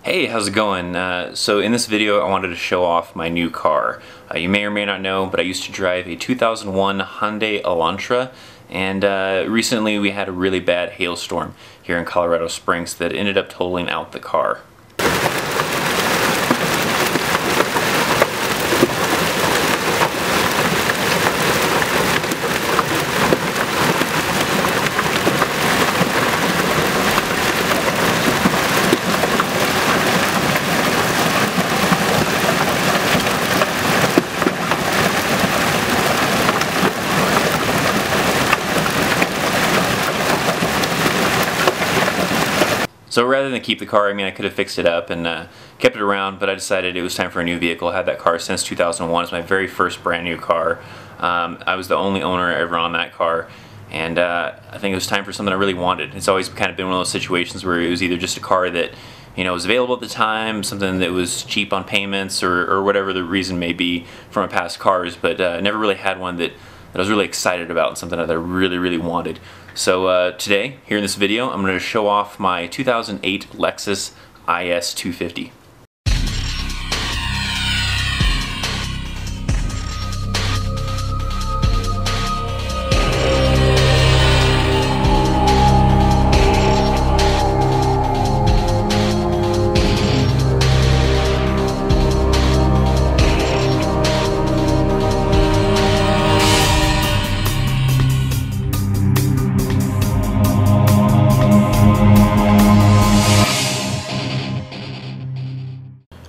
Hey, how's it going? So in this video I wanted to show off my new car. You may or may not know, but I used to drive a 2001 Hyundai Elantra, and recently we had a really bad hailstorm here in Colorado Springs that ended up totaling out the car. So rather than keep the car, I could have fixed it up and kept it around, but I decided it was time for a new vehicle. I had that car since 2001. It's my very first brand new car. I was the only owner ever on that car, and I think it was time for something I really wanted. It's always kind of been one of those situations where it was either just a car that was available at the time, something that was cheap on payments, or whatever the reason may be from my past cars, but never really had one that I was really excited about and something that I really wanted. So today, here in this video, I'm going to show off my 2008 Lexus IS 250.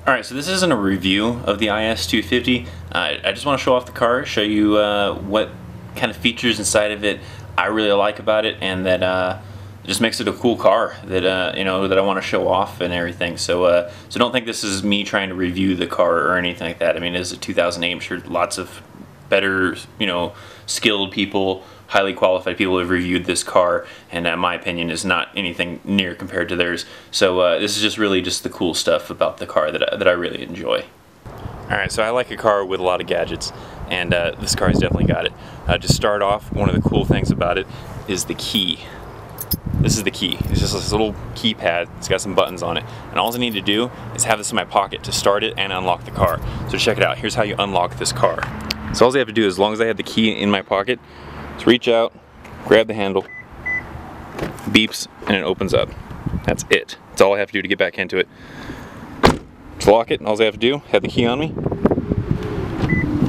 Alright, so this isn't a review of the IS 250. I just want to show off the car, show you what kind of features inside of it I really like about it, and that it just makes it a cool car that that I want to show off and everything. So so don't think this is me trying to review the car or anything like that. I mean, it is a 2008. I'm sure lots of better skilled people, highly qualified people have reviewed this car, and my opinion is not anything near compared to theirs. So this is just really just the cool stuff about the car that I really enjoy. Alright, so I like a car with a lot of gadgets, and this car has definitely got it. To start off, one of the cool things about it is the key. This is the key. It's just this little keypad. It's got some buttons on it, and all I need to do is have this in my pocket to start it and unlock the car. So check it out. Here's how you unlock this car. So all I have to do, as long as I have the key in my pocket, is reach out, grab the handle, beeps, and it opens up. That's it. That's all I have to do to get back into it. Just lock it, and all I have to do, have the key on me,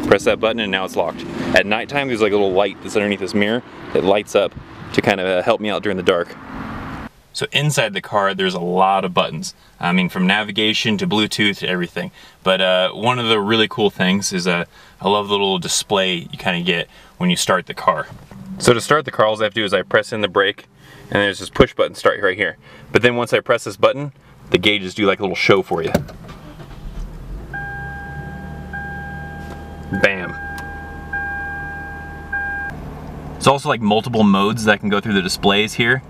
press that button, and now it's locked. At nighttime, there's like a little light that's underneath this mirror that lights up to kind of help me out during the dark. So inside the car, there's a lot of buttons. I mean, from navigation to Bluetooth to everything. But one of the really cool things is I love the little display you kind of get when you start the car. So to start the car, all I have to do is I press in the brake, and there's this push button start right here. But then once I press this button, the gauges do like a little show for you. Bam. It's also like multiple modes that can go through the displays here.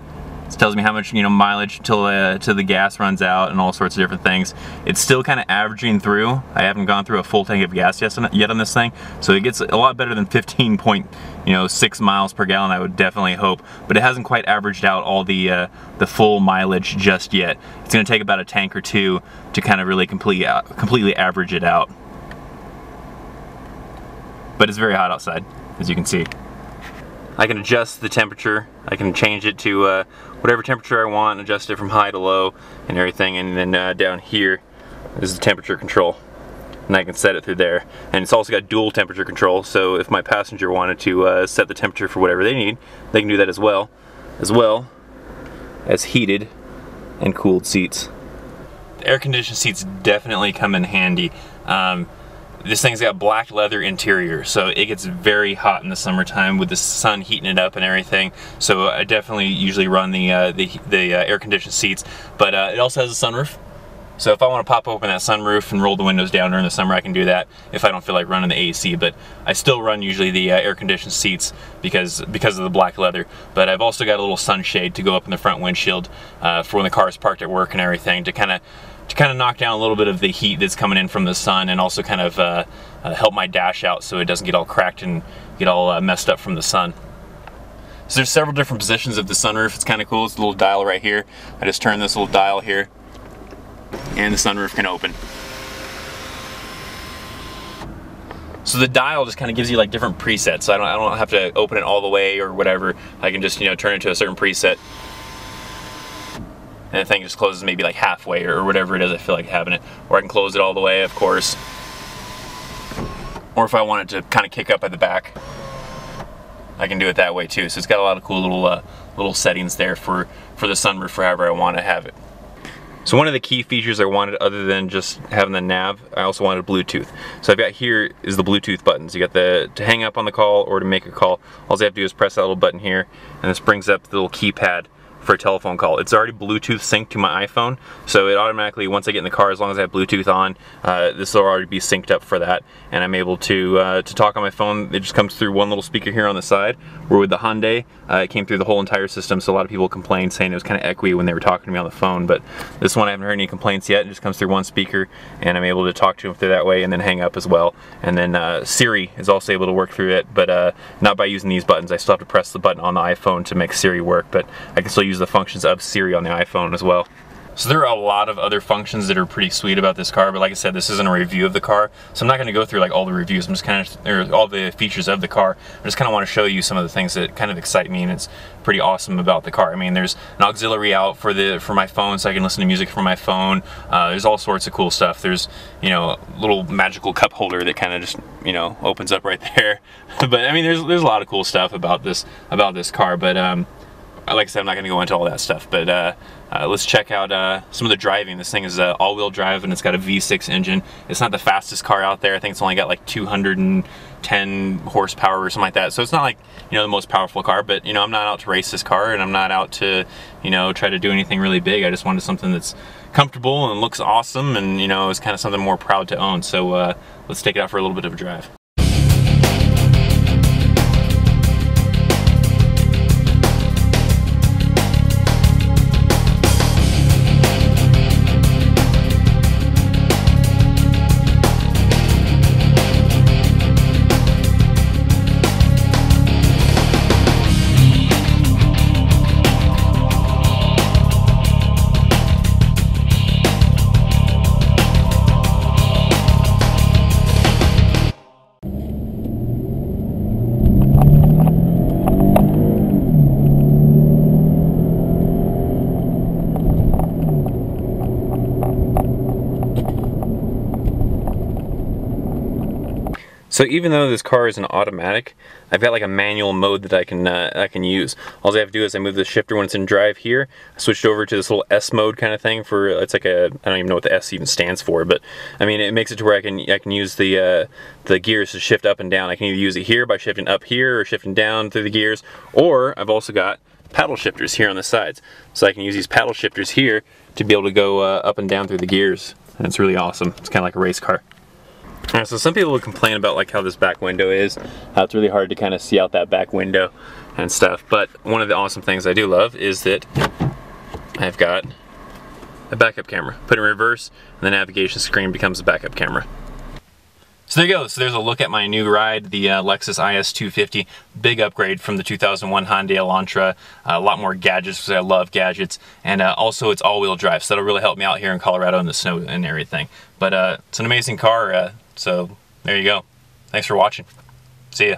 It tells me how much mileage till the gas runs out and all sorts of different things. It's still kind of averaging through. I haven't gone through a full tank of gas yet on this thing, so it gets a lot better than 15.6 miles per gallon. I would definitely hope, but it hasn't quite averaged out all the full mileage just yet. It's going to take about a tank or two to kind of really completely average it out. But it's very hot outside, as you can see. I can adjust the temperature. I can change it to whatever temperature I want, adjust it from high to low and everything, and then down here is the temperature control, and I can set it through there. And it's also got dual temperature control, so if my passenger wanted to set the temperature for whatever they need, they can do that as well as heated and cooled seats. The air-conditioned seats definitely come in handy. This thing's got black leather interior, so it gets very hot in the summertime with the sun heating it up and everything. So I definitely usually run the air-conditioned seats, but it also has a sunroof. So if I want to pop open that sunroof and roll the windows down during the summer, I can do that if I don't feel like running the AC. But I still run usually the air-conditioned seats because of the black leather. But I've also got a little sunshade to go up in the front windshield for when the car is parked at work and everything, to kind of knock down a little bit of the heat that's coming in from the sun, and also kind of help my dash out so it doesn't get all cracked and get all messed up from the sun. So there's several different positions of the sunroof. It's kind of cool. It's a little dial right here. I just turn this little dial here, and the sunroof can open. So the dial just kind of gives you like different presets. So I don't have to open it all the way or whatever. I can just, you know, turn it to a certain preset. And the thing just closes maybe like halfway or whatever it is I feel like having it. Or I can close it all the way, of course. Or if I want it to kind of kick up at the back, I can do it that way too. So it's got a lot of cool little settings there for the sunroof, for however I want to have it. So one of the key features I wanted, other than just having the nav, I also wanted Bluetooth. So I've got here is the Bluetooth buttons. You got the to hang up on the call or to make a call. All I have to do is press that little button here, and this brings up the little keypad for a telephone call. It's already Bluetooth synced to my iPhone, so it automatically, once I get in the car, as long as I have Bluetooth on, this will already be synced up for that, and I'm able to talk on my phone. It just comes through one little speaker here on the side, where with the Hyundai, it came through the whole entire system, so a lot of people complained saying it was kind of echoey when they were talking to me on the phone, but this one I haven't heard any complaints yet. It just comes through one speaker, and I'm able to talk to them through that way, and then hang up as well. And then Siri is also able to work through it, but not by using these buttons. I still have to press the button on the iPhone to make Siri work, but I can still use the functions of Siri on the iPhone as well. So there are a lot of other functions that are pretty sweet about this car, but like I said, this isn't a review of the car, so I'm not going to go through like all the reviews. I'm just kind of, or all the features of the car. I just kind of want to show you some of the things that kind of excite me, and it's pretty awesome about the car. I mean, there's an auxiliary out for my phone, so I can listen to music from my phone. There's all sorts of cool stuff. There's, you know, a little magical cup holder that kind of just, you know, opens up right there. But I mean, there's a lot of cool stuff about this car. But like I said, I'm not going to go into all that stuff, but let's check out some of the driving. This thing is all-wheel drive, and it's got a V6 engine. It's not the fastest car out there. I think it's only got like 210 horsepower or something like that. So it's not like, you know, the most powerful car, but, you know, I'm not out to race this car, and I'm not out to, you know, try to do anything really big. I just wanted something that's comfortable and looks awesome, and, you know, is kind of something more proud to own. So let's take it out for a little bit of a drive. So even though this car is an automatic, I've got like a manual mode that I can use. All I have to do is I move the shifter when it's in drive here. I switched over to this little S mode kind of thing for, it's like a, I don't even know what the S even stands for, but I mean, it makes it to where I can use the gears to shift up and down. I can either use it here by shifting up here or shifting down through the gears, or I've also got paddle shifters here on the sides. So I can use these paddle shifters here to be able to go up and down through the gears. And it's really awesome. It's kind of like a race car. Alright, so some people will complain about like how this back window is, how it's really hard to kind of see out that back window and stuff, but one of the awesome things I do love is that I've got a backup camera. Put it in reverse, and the navigation screen becomes a backup camera. So there you go. So there's a look at my new ride, the Lexus IS250. Big upgrade from the 2001 Hyundai Elantra. A lot more gadgets, because I love gadgets. And also it's all-wheel drive, so that'll really help me out here in Colorado in the snow and everything. But it's an amazing car, so there you go. Thanks for watching. See ya.